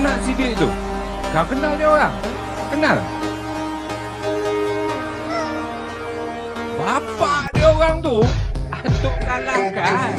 anak Sidik tu? Kau kenal dia orang? Kenal? Bapak dia orang tu atuk kalahkan.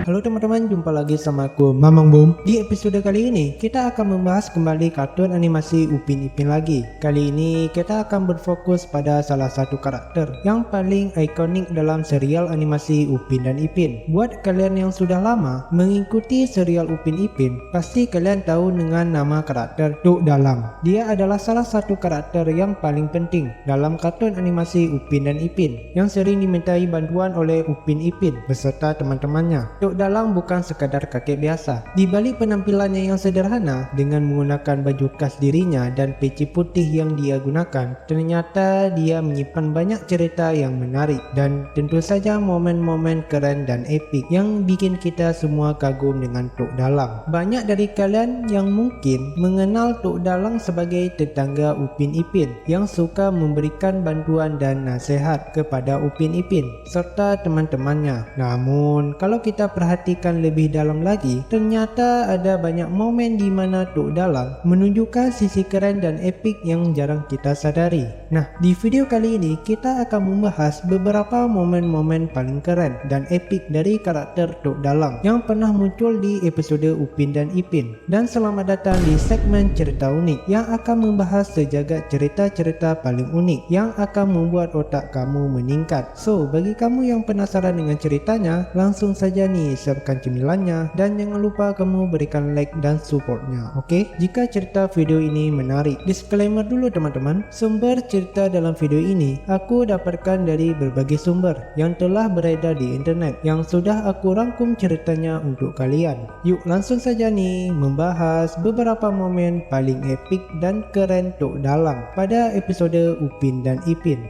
Halo teman-teman, jumpa lagi sama aku Mamang Boom. Di episode kali ini kita akan membahas kembali kartun animasi Upin Ipin lagi. Kali ini kita akan berfokus pada salah satu karakter yang paling ikonik dalam serial animasi Upin dan Ipin. Buat kalian yang sudah lama mengikuti serial Upin Ipin, pasti kalian tahu dengan nama karakter Tok Dalang. Dia adalah salah satu karakter yang paling penting dalam kartun animasi Upin dan Ipin yang sering dimintai bantuan oleh Upin Ipin beserta teman-temannya. Tok Dalang bukan sekadar kakek biasa. Di balik penampilannya yang sederhana dengan menggunakan baju khas dirinya dan peci putih yang dia gunakan, ternyata dia menyimpan banyak cerita yang menarik dan tentu saja momen-momen keren dan epik yang bikin kita semua kagum dengan Tok Dalang. Banyak dari kalian yang mungkin mengenal Tok Dalang sebagai tetangga Upin Ipin yang suka memberikan bantuan dan nasihat kepada Upin Ipin serta teman-temannya. Namun kalau kita perhatikan lebih dalam lagi, ternyata ada banyak momen di mana Tok Dalang menunjukkan sisi keren dan epik yang jarang kita sadari. Nah, di video kali ini kita akan membahas beberapa momen-momen paling keren dan epik dari karakter Tok Dalang yang pernah muncul di episode Upin dan Ipin. Dan selamat datang di segmen cerita unik yang akan membahas sejagat cerita-cerita paling unik yang akan membuat otak kamu meningkat. So, bagi kamu yang penasaran dengan ceritanya, langsung saja nih siapkan cemilannya dan jangan lupa kamu berikan like dan supportnya. Oke, jika cerita video ini menarik. Disclaimer dulu teman-teman, sumber cerita dalam video ini aku dapatkan dari berbagai sumber yang telah beredar di internet yang sudah aku rangkum ceritanya untuk kalian. Yuk langsung saja nih membahas beberapa momen paling epik dan keren Tok Dalang pada episode Upin dan Ipin.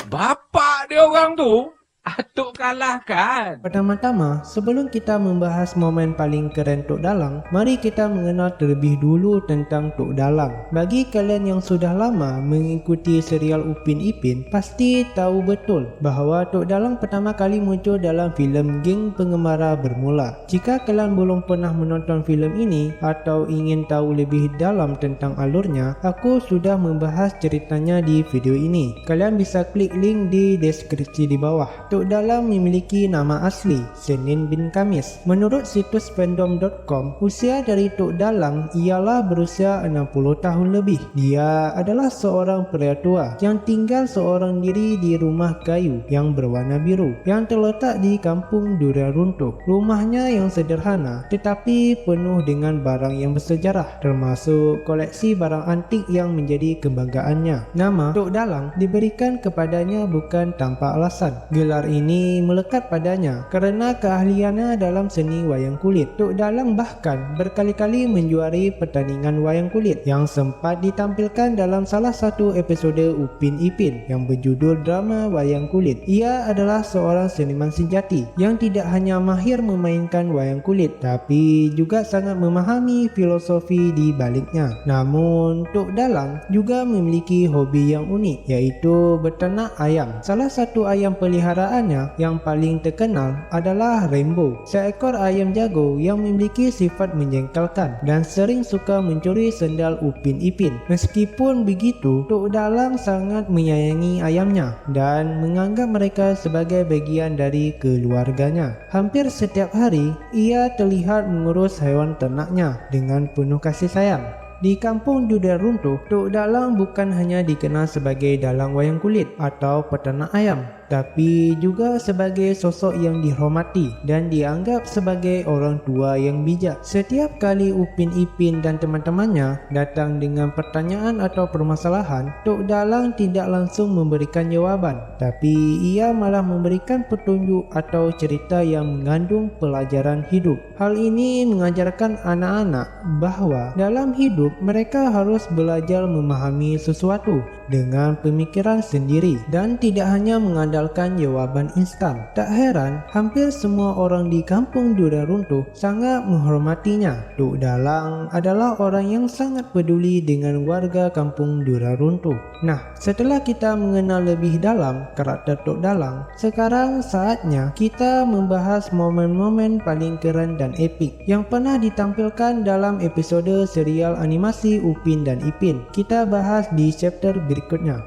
Bapak dia orang tu atuk kalahkan. Pertama-tama, sebelum kita membahas momen paling keren Tok Dalang, mari kita mengenal terlebih dulu tentang Tok Dalang. Bagi kalian yang sudah lama mengikuti serial Upin Ipin, pasti tahu betul bahawa Tok Dalang pertama kali muncul dalam filem Geng Pengembara Bermula. Jika kalian belum pernah menonton filem ini atau ingin tahu lebih dalam tentang alurnya, aku sudah membahas ceritanya di video ini. Kalian bisa klik link di deskripsi di bawah. Tok Dalang memiliki nama asli Senin bin Kamis. Menurut situs fandom.com, usia dari Tok Dalang ialah berusia 60 tahun lebih. Dia adalah seorang pria tua yang tinggal seorang diri di rumah kayu yang berwarna biru yang terletak di kampung Durian Runtuh. Rumahnya yang sederhana tetapi penuh dengan barang yang bersejarah, termasuk koleksi barang antik yang menjadi kebanggaannya. Nama Tok Dalang diberikan kepadanya bukan tanpa alasan. Gelar ini melekat padanya karena keahliannya dalam seni wayang kulit. Tok Dalang bahkan berkali-kali menjuari pertandingan wayang kulit yang sempat ditampilkan dalam salah satu episode Upin Ipin yang berjudul drama wayang kulit. Ia adalah seorang seniman sejati yang tidak hanya mahir memainkan wayang kulit tapi juga sangat memahami filosofi di baliknya. Namun Tok Dalang juga memiliki hobi yang unik, yaitu beternak ayam. Salah satu ayam peliharaan yang paling terkenal adalah Rainbow, seekor ayam jago yang memiliki sifat menjengkelkan dan sering suka mencuri sendal Upin Ipin. Meskipun begitu, Tok Dalang sangat menyayangi ayamnya dan menganggap mereka sebagai bagian dari keluarganya. Hampir setiap hari, ia terlihat mengurus hewan ternaknya dengan penuh kasih sayang. Di kampung Durian Runtuh, Tok Dalang bukan hanya dikenal sebagai dalang wayang kulit atau peternak ayam. tapi juga sebagai sosok yang dihormati dan dianggap sebagai orang tua yang bijak. Setiap kali Upin Ipin dan teman-temannya datang dengan pertanyaan atau permasalahan, Tok Dalang tidak langsung memberikan jawaban, tapi ia malah memberikan petunjuk atau cerita yang mengandung pelajaran hidup. Hal ini mengajarkan anak-anak bahwa dalam hidup mereka harus belajar memahami sesuatu dengan pemikiran sendiri dan tidak hanya mengandalkan jawaban instan. Tak heran, hampir semua orang di kampung Durian Runtuh sangat menghormatinya. Tok Dalang adalah orang yang sangat peduli dengan warga kampung Durian Runtuh. Nah, setelah kita mengenal lebih dalam karakter Tok Dalang, sekarang saatnya kita membahas momen-momen paling keren dan epik yang pernah ditampilkan dalam episode serial animasi Upin dan Ipin. Kita bahas di chapter berikutnya.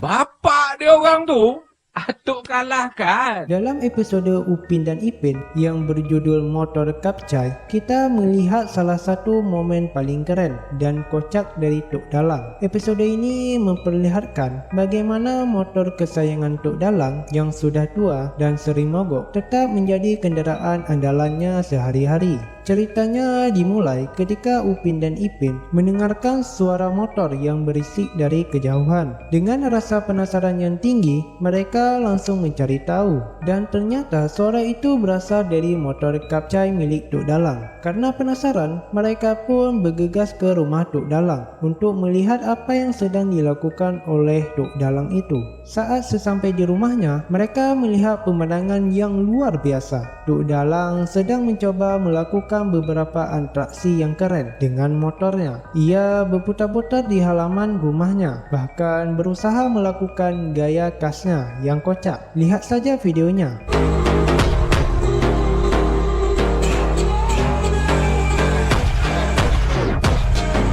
Bapak dia orang tu, atuk kalahkan. Dalam episode Upin dan Ipin yang berjudul Motor Kapcai, kita melihat salah satu momen paling keren dan kocak dari Tok Dalang. Episode ini memperlihatkan bagaimana motor kesayangan Tok Dalang yang sudah tua dan sering mogok tetap menjadi kenderaan andalannya sehari-hari. Ceritanya dimulai ketika Upin dan Ipin mendengarkan suara motor yang berisik dari kejauhan. Dengan rasa penasaran yang tinggi, mereka langsung mencari tahu. Dan ternyata suara itu berasal dari motor Kapcai milik Tok Dalang. Karena penasaran, mereka pun bergegas ke rumah Tok Dalang untuk melihat apa yang sedang dilakukan oleh Tok Dalang itu. Saat sesampai di rumahnya, mereka melihat pemandangan yang luar biasa. Tok Dalang sedang mencoba melakukan beberapa atraksi yang keren dengan motornya. Ia berputar-putar di halaman rumahnya, bahkan berusaha melakukan gaya khasnya yang kocak. Lihat saja videonya.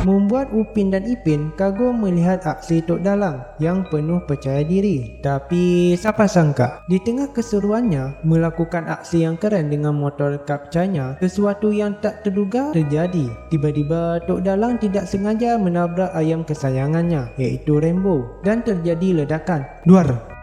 Membuat Upin dan Ipin kagum melihat aksi Tok Dalang yang penuh percaya diri. Tapi siapa sangka, di tengah keseruannya melakukan aksi yang keren dengan motor Kapcainya, sesuatu yang tak terduga terjadi. Tiba-tiba Tok Dalang tidak sengaja menabrak ayam kesayangannya, yaitu Rainbow, dan terjadi ledakan. Duar!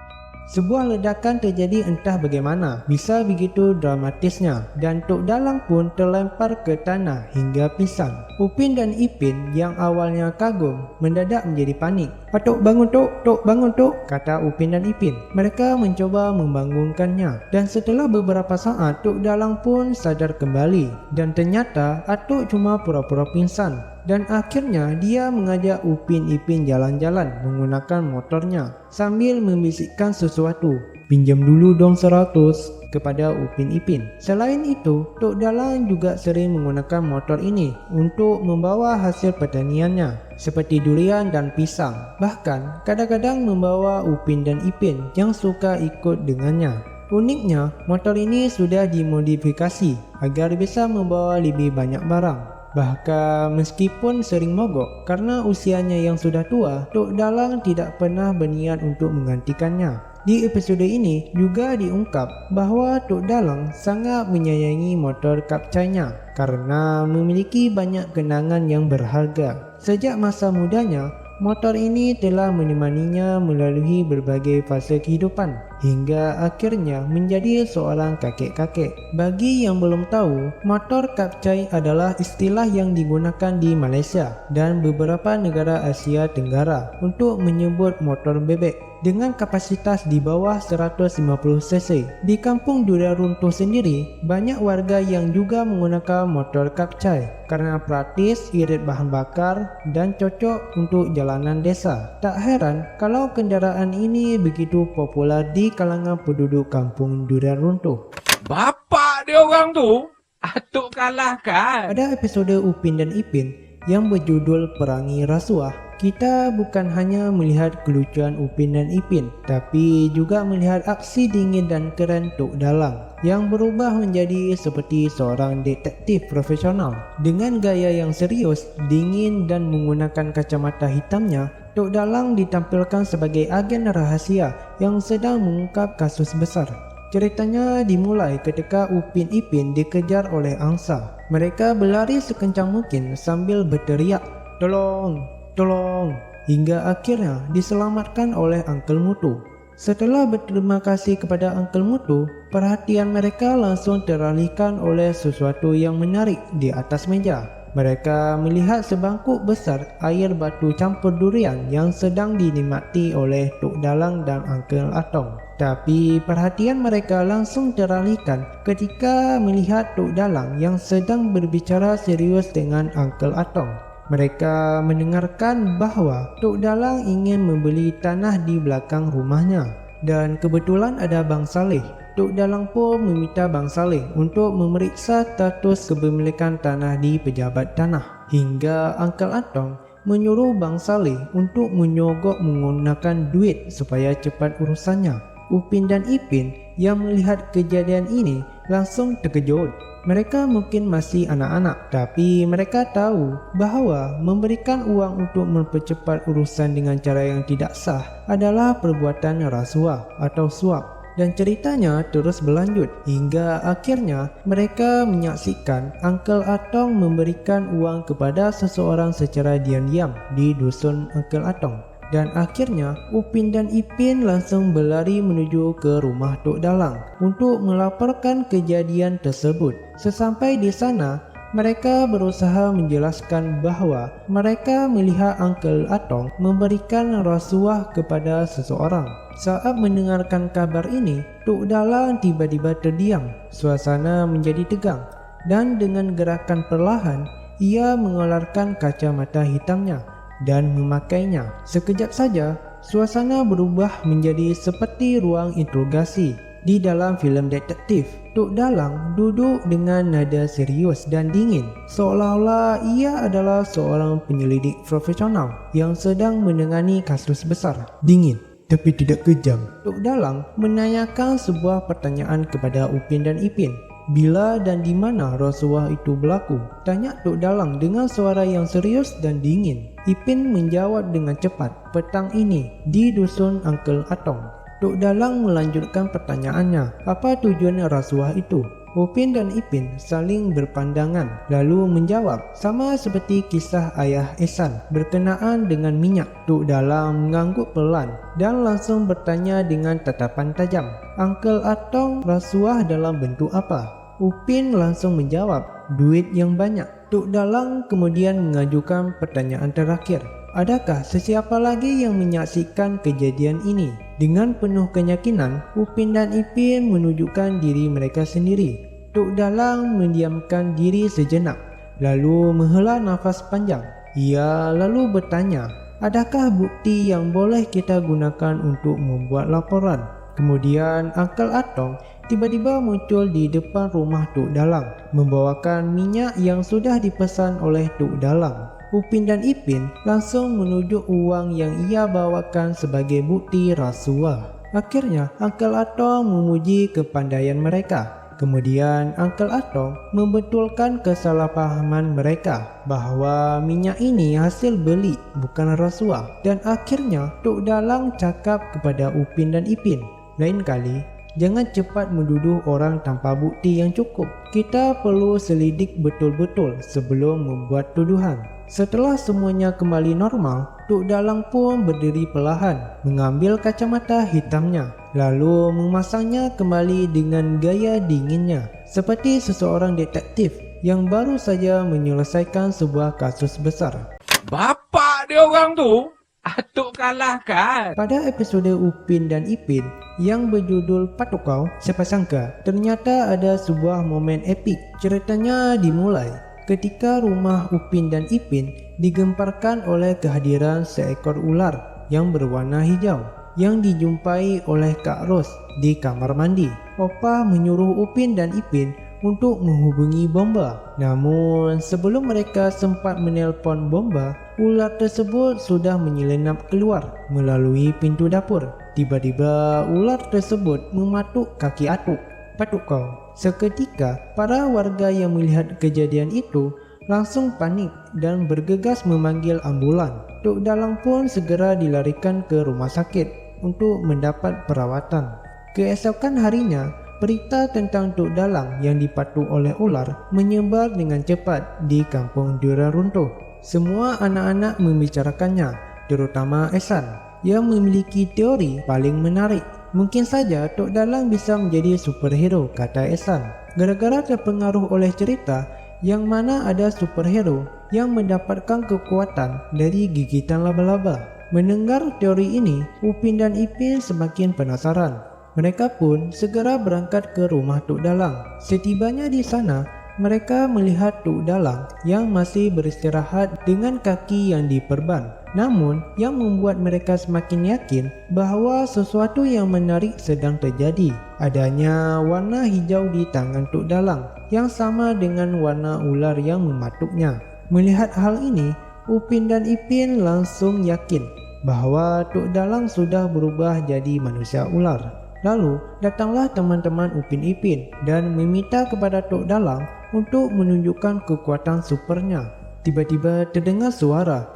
Sebuah ledakan terjadi entah bagaimana, bisa begitu dramatisnya, dan Tok Dalang pun terlempar ke tanah hingga pingsan. Upin dan Ipin yang awalnya kagum mendadak menjadi panik. "Tok bangun Tok, Tok bangun Tok," kata Upin dan Ipin. Mereka mencoba membangunkannya, dan setelah beberapa saat Tok Dalang pun sadar kembali, dan ternyata Atuk cuma pura-pura pingsan. Dan akhirnya dia mengajak Upin Ipin jalan-jalan menggunakan motornya sambil membisikkan sesuatu. "Pinjam dulu dong 100 kepada Upin Ipin. Selain itu, Tok Dalang juga sering menggunakan motor ini untuk membawa hasil pertaniannya seperti durian dan pisang. Bahkan kadang-kadang membawa Upin dan Ipin yang suka ikut dengannya. Uniknya, motor ini sudah dimodifikasi agar bisa membawa lebih banyak barang. Bahkan meskipun sering mogok karena usianya yang sudah tua, Tok Dalang tidak pernah berniat untuk menggantikannya. Di episode ini juga diungkap bahwa Tok Dalang sangat menyayangi motor Kapcainya karena memiliki banyak kenangan yang berharga. Sejak masa mudanya, motor ini telah menemaninya melalui berbagai fase kehidupan hingga akhirnya menjadi seorang kakek-kakek. Bagi yang belum tahu, motor Kapcai adalah istilah yang digunakan di Malaysia dan beberapa negara Asia Tenggara untuk menyebut motor bebek dengan kapasitas di bawah 150 cc. Di kampung Durian Runtuh sendiri, banyak warga yang juga menggunakan motor Kapcai karena praktis, irit bahan bakar, dan cocok untuk jalanan desa. Tak heran kalau kendaraan ini begitu populer di kalangan penduduk kampung Durian Runtuh. Bapak dia orang tu, atuk kalahkan. Pada episode Upin dan Ipin yang berjudul Perangi Rasuah, kita bukan hanya melihat kelucuan Upin dan Ipin, tapi juga melihat aksi dingin dan keren Tok Dalang yang berubah menjadi seperti seorang detektif profesional. Dengan gaya yang serius, dingin, dan menggunakan kacamata hitamnya, Tok Dalang ditampilkan sebagai agen rahasia yang sedang mengungkap kasus besar. Ceritanya dimulai ketika Upin Ipin dikejar oleh angsa. Mereka berlari sekencang mungkin sambil berteriak, "Tolong! Tolong!" hingga akhirnya diselamatkan oleh Uncle Mutu. Setelah berterima kasih kepada Uncle Mutu, perhatian mereka langsung teralihkan oleh sesuatu yang menarik di atas meja. Mereka melihat sebangkuk besar air batu campur durian yang sedang dinikmati oleh Tok Dalang dan Uncle Atong. Tapi perhatian mereka langsung teralihkan ketika melihat Tok Dalang yang sedang berbicara serius dengan Uncle Atong. Mereka mendengarkan bahawa Tok Dalang ingin membeli tanah di belakang rumahnya dan kebetulan ada Bang Saleh. Tok Dalang pun meminta Bang Saleh untuk memeriksa status kepemilikan tanah di pejabat tanah hingga Uncle Atong menyuruh Bang Saleh untuk menyogok menggunakan duit supaya cepat urusannya. Upin dan Ipin yang melihat kejadian ini langsung terkejut. Mereka mungkin masih anak-anak, tapi mereka tahu bahawa memberikan uang untuk mempercepat urusan dengan cara yang tidak sah adalah perbuatan rasuah atau suap. Dan ceritanya terus berlanjut hingga akhirnya mereka menyaksikan Uncle Atong memberikan uang kepada seseorang secara diam-diam di dusun Uncle Atong. Dan akhirnya Upin dan Ipin langsung berlari menuju ke rumah Tok Dalang untuk melaporkan kejadian tersebut. Sesampai di sana, mereka berusaha menjelaskan bahawa mereka melihat Uncle Atong memberikan rasuah kepada seseorang. Saat mendengarkan kabar ini, Tok Dalang tiba-tiba terdiam. Suasana menjadi tegang dan dengan gerakan perlahan, ia mengeluarkan kacamata hitamnya dan memakainya. Sekejap saja, suasana berubah menjadi seperti ruang interogasi di dalam filem detektif. Tok Dalang duduk dengan nada serius dan dingin, seolah-olah ia adalah seorang penyelidik profesional yang sedang menangani kasus besar. Dingin tapi tidak kejam. Tok Dalang menanyakan sebuah pertanyaan kepada Upin dan Ipin. Bila dan di mana rasuah itu berlaku? Tanya Tok Dalang dengan suara yang serius dan dingin. Ipin menjawab dengan cepat, petang ini di dusun Uncle Atong. Tok Dalang melanjutkan pertanyaannya, apa tujuan rasuah itu? Upin dan Ipin saling berpandangan lalu menjawab, sama seperti kisah ayah Ehsan berkenaan dengan minyak. Tok Dalang mengangguk pelan dan langsung bertanya dengan tatapan tajam, Uncle Atong, rasuah dalam bentuk apa? Upin langsung menjawab, duit yang banyak. Tok Dalang kemudian mengajukan pertanyaan terakhir, adakah sesiapa lagi yang menyaksikan kejadian ini? Dengan penuh keyakinan, Upin dan Ipin menunjukkan diri mereka sendiri. Tok Dalang mendiamkan diri sejenak, lalu menghela nafas panjang. Ia lalu bertanya, adakah bukti yang boleh kita gunakan untuk membuat laporan? Kemudian Uncle Atong tiba-tiba muncul di depan rumah Tok Dalang, membawakan minyak yang sudah dipesan oleh Tok Dalang. Upin dan Ipin langsung menunjuk uang yang ia bawakan sebagai bukti rasuah. Akhirnya Uncle Atong memuji kepandaian mereka. Kemudian Uncle Atong membetulkan kesalahpahaman mereka bahawa minyak ini hasil beli bukan rasuah. Dan akhirnya Tok Dalang cakap kepada Upin dan Ipin, lain kali jangan cepat menuduh orang tanpa bukti yang cukup. Kita perlu selidik betul-betul sebelum membuat tuduhan. Setelah semuanya kembali normal, Tok Dalang pun berdiri perlahan, mengambil kacamata hitamnya, lalu memasangnya kembali dengan gaya dinginnya, seperti seseorang detektif yang baru saja menyelesaikan sebuah kasus besar. Bapak dia orang tu, atuk kalahkan. Pada episode Upin dan Ipin yang berjudul Patuk Kau, siapa sangka ternyata ada sebuah momen epik. Ceritanya dimulai ketika rumah Upin dan Ipin digemparkan oleh kehadiran seekor ular yang berwarna hijau yang dijumpai oleh Kak Ros di kamar mandi. Opa menyuruh Upin dan Ipin untuk menghubungi Bomba. Namun sebelum mereka sempat menelpon Bomba, ular tersebut sudah menyelinap keluar melalui pintu dapur. Tiba-tiba ular tersebut mematuk kaki Atuk. Patuk Kau. Seketika para warga yang melihat kejadian itu langsung panik dan bergegas memanggil ambulan. Tok Dalang pun segera dilarikan ke rumah sakit untuk mendapat perawatan. Keesokan harinya, berita tentang Tok Dalang yang dipatuk oleh ular menyebar dengan cepat di kampung Dura Runtuh. Semua anak-anak membicarakannya, terutama Ehsan. yang memiliki teori paling menarik. Mungkin saja Tok Dalang bisa menjadi superhero, kata Ehsan. Gara-gara terpengaruh oleh cerita yang mana ada superhero yang mendapatkan kekuatan dari gigitan laba-laba. Mendengar teori ini, Upin dan Ipin semakin penasaran. Mereka pun segera berangkat ke rumah Tok Dalang. Setibanya di sana, mereka melihat Tok Dalang yang masih beristirahat dengan kaki yang diperban. Namun, yang membuat mereka semakin yakin bahwa sesuatu yang menarik sedang terjadi. Adanya warna hijau di tangan Tok Dalang yang sama dengan warna ular yang mematuknya. Melihat hal ini, Upin dan Ipin langsung yakin bahwa Tok Dalang sudah berubah jadi manusia ular. Lalu, datanglah teman-teman Upin Ipin dan meminta kepada Tok Dalang untuk menunjukkan kekuatan supernya. Tiba-tiba terdengar suara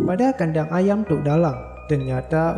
pada kandang ayam Tok Dalang. Ternyata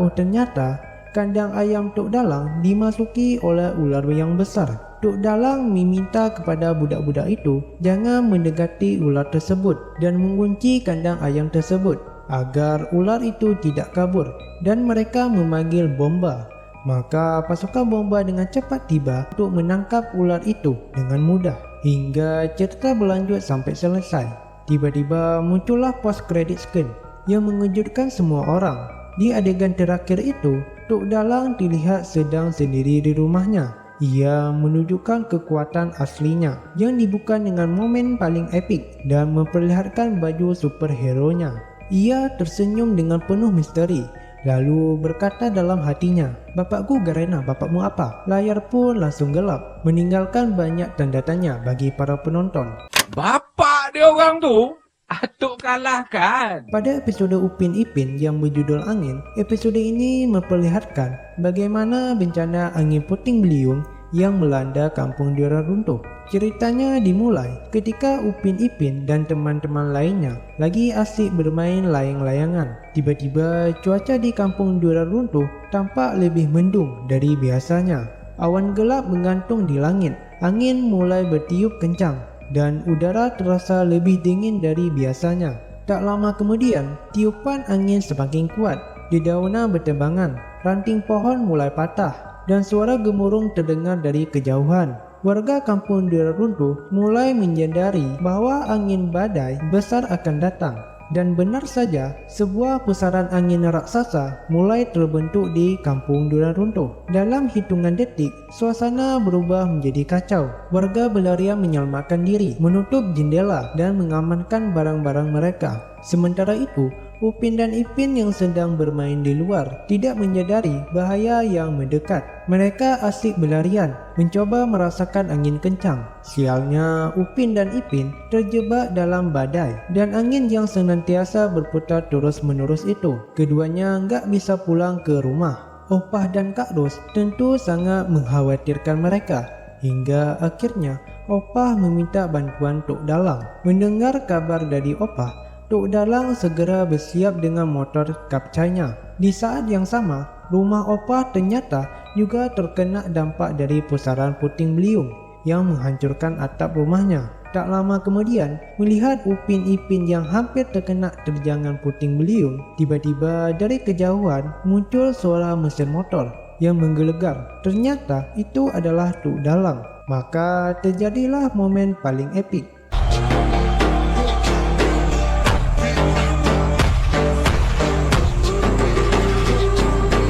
kandang ayam Tok Dalang dimasuki oleh ular yang besar. Tok Dalang meminta kepada budak-budak itu jangan mendekati ular tersebut dan mengunci kandang ayam tersebut agar ular itu tidak kabur, dan mereka memanggil Bomba. Maka pasukan Bomba dengan cepat tiba untuk menangkap ular itu dengan mudah. Hingga cerita berlanjut sampai selesai. Tiba-tiba muncullah post credit scene yang mengejutkan semua orang. Di adegan terakhir itu, Tok Dalang dilihat sedang sendiri di rumahnya. Ia menunjukkan kekuatan aslinya yang dibuka dengan momen paling epik dan memperlihatkan baju superhero-nya. Ia tersenyum dengan penuh misteri, lalu berkata dalam hatinya, "Bapakku Garena, bapakmu apa?" Layar pun langsung gelap, meninggalkan banyak tanda tanya bagi para penonton. Bapak dia orang tu, atuk kalahkan. Pada episode Upin Ipin yang berjudul Angin, episode ini memperlihatkan bagaimana bencana angin puting beliung yang melanda kampung Dora Runtuh. Ceritanya dimulai ketika Upin Ipin dan teman-teman lainnya lagi asik bermain layang-layangan. Tiba-tiba cuaca di kampung Dora Runtuh tampak lebih mendung dari biasanya. Awan gelap menggantung di langit. Angin mulai bertiup kencang dan udara terasa lebih dingin dari biasanya. Tak lama kemudian, tiupan angin semakin kuat. Dedaunan berterbangan, ranting pohon mulai patah, dan suara gemuruh terdengar dari kejauhan. Warga kampung Dora Runtuh mulai menyadari bahwa angin badai besar akan datang. Dan benar saja, sebuah pusaran angin raksasa mulai terbentuk di kampung Dora Runtuh. Dalam hitungan detik, suasana berubah menjadi kacau. Warga berlarian menyelamatkan diri, menutup jendela dan mengamankan barang-barang mereka. Sementara itu, Upin dan Ipin yang sedang bermain di luar tidak menyadari bahaya yang mendekat. Mereka asik berlarian, mencoba merasakan angin kencang. Sialnya, Upin dan Ipin terjebak dalam badai dan angin yang senantiasa berputar terus-menerus itu. Keduanya nggak bisa pulang ke rumah. Opah dan Kak Ros tentu sangat mengkhawatirkan mereka. Hingga akhirnya Opah meminta bantuan Tok Dalang. Mendengar kabar dari Opah, Tok Dalang segera bersiap dengan motor kapcainya. Di saat yang sama, rumah Opah ternyata juga terkena dampak dari pusaran puting beliung yang menghancurkan atap rumahnya. Tak lama kemudian, melihat Upin Ipin yang hampir terkena terjangan puting beliung, tiba-tiba dari kejauhan muncul suara mesin motor yang menggelegar. Ternyata itu adalah Tok Dalang. Maka terjadilah momen paling epik.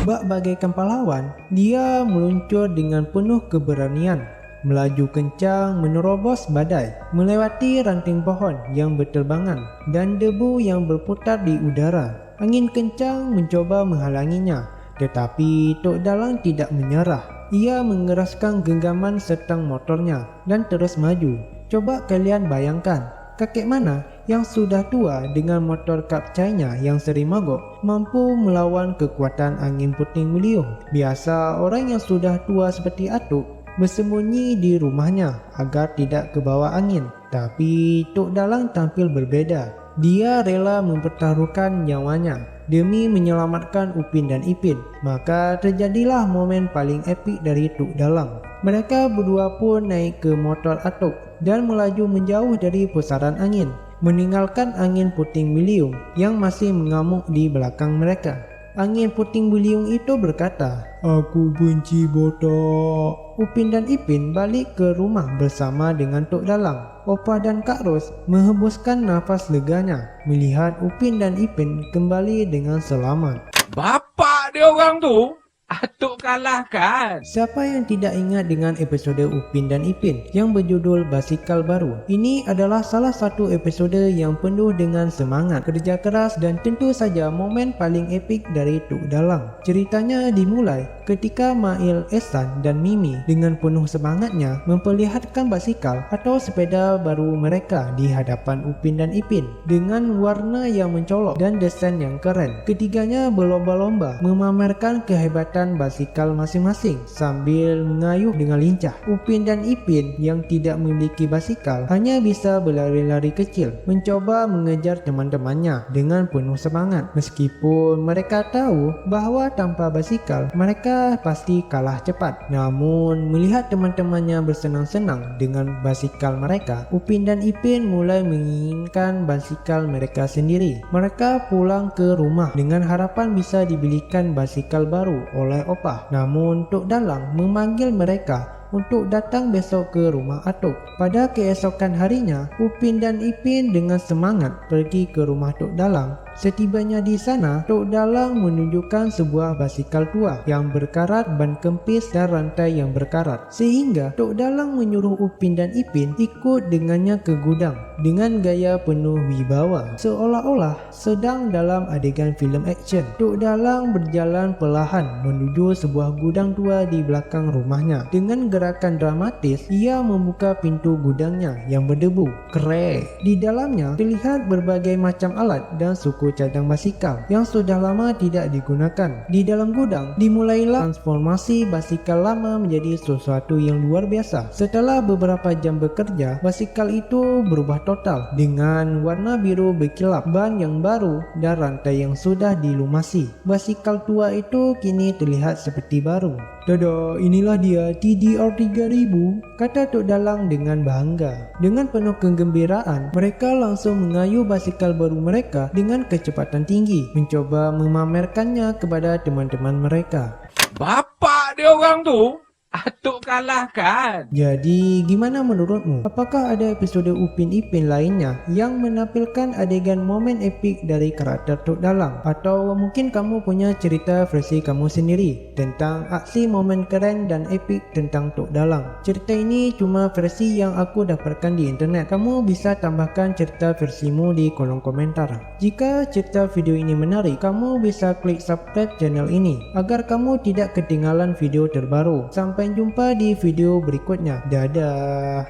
Bak bagaikan pahlawan, dia meluncur dengan penuh keberanian, melaju kencang menerobos badai, melewati ranting pohon yang berterbangan dan debu yang berputar di udara. Angin kencang mencoba menghalanginya, tetapi Tok Dalang tidak menyerah. Ia mengeraskan genggaman setang motornya dan terus maju. Coba kalian bayangkan, kakek mana yang sudah tua dengan motor kapcainya yang sering mogok mampu melawan kekuatan angin puting beliung. Biasa orang yang sudah tua seperti Atuk bersembunyi di rumahnya agar tidak kebawa angin. Tapi Tok Dalang tampil berbeda. Dia rela mempertaruhkan nyawanya demi menyelamatkan Upin dan Ipin. Maka terjadilah momen paling epik dari Tok Dalang. Mereka berdua pun naik ke motor Atuk dan melaju menjauh dari pusaran angin, meninggalkan angin puting beliung yang masih mengamuk di belakang mereka. Angin puting beliung itu berkata, "Aku benci botak." Upin dan Ipin balik ke rumah bersama dengan Tok Dalang. Opa dan Kak Ros menghembuskan nafas leganya melihat Upin dan Ipin kembali dengan selamat. Bapak dia orang tu, atuk kalahkan. Siapa yang tidak ingat dengan episode Upin dan Ipin yang berjudul Basikal Baru? Ini adalah salah satu episode yang penuh dengan semangat, kerja keras dan tentu saja momen paling epik dari Tok Dalang. Ceritanya dimulai ketika Mail, Ehsan dan Mimi dengan penuh semangatnya memperlihatkan basikal atau sepeda baru mereka di hadapan Upin dan Ipin dengan warna yang mencolok dan desain yang keren. Ketiganya berlomba-lomba memamerkan kehebatan basikal masing-masing sambil mengayuh dengan lincah. Upin dan Ipin yang tidak memiliki basikal hanya bisa berlari-lari kecil mencoba mengejar teman-temannya dengan penuh semangat, meskipun mereka tahu bahwa tanpa basikal mereka pasti kalah cepat. Namun melihat teman-temannya bersenang-senang dengan basikal mereka, Upin dan Ipin mulai menginginkan basikal mereka sendiri. Mereka pulang ke rumah dengan harapan bisa dibelikan basikal baru oleh Opa. Namun Tok Dalang memanggil mereka untuk datang besok ke rumah Atuk. Pada keesokan harinya, Upin dan Ipin dengan semangat pergi ke rumah Tok Dalang. Setibanya di sana, Tok Dalang menunjukkan sebuah basikal tua yang berkarat ban kempis dan rantai yang berkarat, sehingga Tok Dalang menyuruh Upin dan Ipin ikut dengannya ke gudang dengan gaya penuh wibawa, seolah-olah sedang dalam adegan filem action. Tok Dalang berjalan perlahan menuju sebuah gudang tua di belakang rumahnya. Dengan gerakan dramatis, ia membuka pintu gudangnya yang berdebu. Krek! Di dalamnya terlihat berbagai macam alat dan suku cadang basikal yang sudah lama tidak digunakan. Di dalam gudang dimulailah transformasi basikal lama menjadi sesuatu yang luar biasa. Setelah beberapa jam bekerja, basikal itu berubah total dengan warna biru berkilap, ban yang baru dan rantai yang sudah dilumasi. Basikal tua itu kini terlihat seperti baru. "Tada, inilah dia TDR 3000, kata Tok Dalang dengan bangga. Dengan penuh kegembiraan, mereka langsung mengayuh basikal baru mereka dengan kecepatan tinggi, mencoba memamerkannya kepada teman-teman mereka. Bapak dia orang tu, atuk kalahkan. Jadi gimana menurutmu? Apakah ada episode Upin Ipin lainnya yang menampilkan adegan momen epik dari karakter Tok Dalang? Atau mungkin kamu punya cerita versi kamu sendiri tentang aksi momen keren dan epik tentang Tok Dalang? Cerita ini cuma versi yang aku dapatkan di internet. Kamu bisa tambahkan cerita versimu di kolom komentar. Jika cerita video ini menarik, kamu bisa klik subscribe channel ini agar kamu tidak ketinggalan video terbaru. Sampai jumpa di video berikutnya. Dadah.